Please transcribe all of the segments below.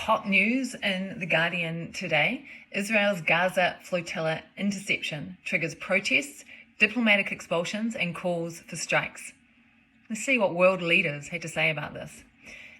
Top news in The Guardian today. Israel's Gaza Flotilla interception triggers protests, diplomatic expulsions, and calls for strikes. Let's see what world leaders had to say about this.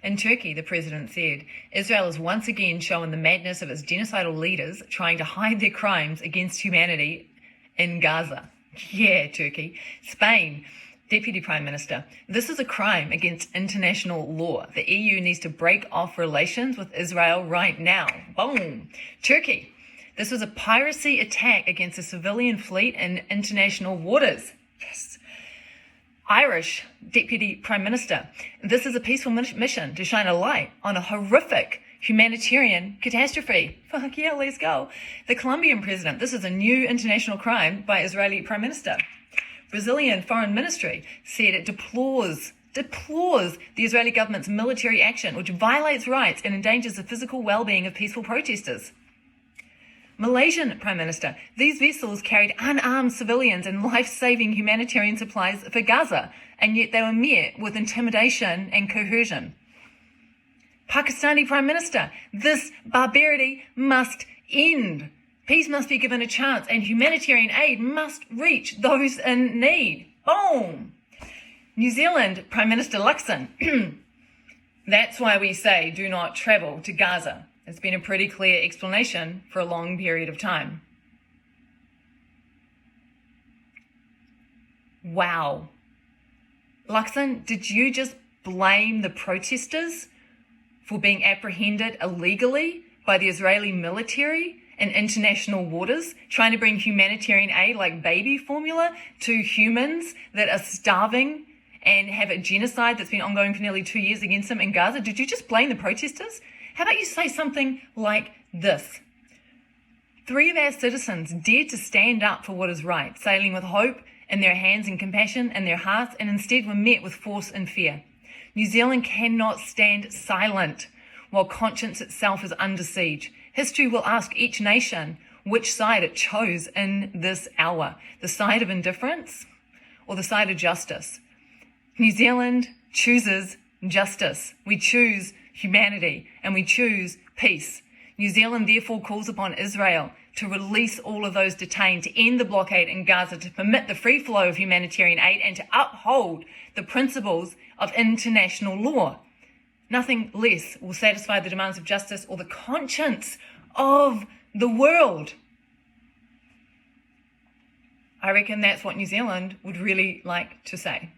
In Turkey, the president said, Israel has once again shown the madness of its genocidal leaders trying to hide their crimes against humanity in Gaza. Yeah, Turkey. Spain, Deputy Prime Minister, this is a crime against international law. The EU needs to break off relations with Israel right now. Boom. Turkey, this was a piracy attack against a civilian fleet in international waters. Yes. Irish Deputy Prime Minister, this is a peaceful mission to shine a light on a horrific humanitarian catastrophe. Fuck yeah, let's go. The Colombian president, this is a new international crime by Israeli Prime Minister. Brazilian Foreign Ministry said it deplores the Israeli government's military action, which violates rights and endangers the physical well-being of peaceful protesters. Malaysian Prime Minister, these vessels carried unarmed civilians and life-saving humanitarian supplies for Gaza, and yet they were met with intimidation and coercion. Pakistani Prime Minister, this barbarity must end. Peace must be given a chance, and humanitarian aid must reach those in need. Boom! New Zealand Prime Minister Luxon. That's why we say do not travel to Gaza. It's been a pretty clear explanation for a long period of time. Wow. Luxon, did you just blame the protesters for being apprehended illegally by the Israeli military in international waters, trying to bring humanitarian aid like baby formula to humans that are starving and have a genocide that's been ongoing for nearly 2 years against them in Gaza? Did you just blame the protesters? How about you say something like this? 3 of our citizens dared to stand up for what is right, sailing with hope in their hands and compassion in their hearts, and instead were met with force and fear. New Zealand cannot stand silent while conscience itself is under siege. History will ask each nation which side it chose in this hour, the side of indifference or the side of justice. New Zealand chooses justice. We choose humanity and we choose peace. New Zealand therefore calls upon Israel to release all of those detained, to end the blockade in Gaza, to permit the free flow of humanitarian aid, and to uphold the principles of international law. Nothing less will satisfy the demands of justice or the conscience of the world. I reckon that's what New Zealand would really like to say.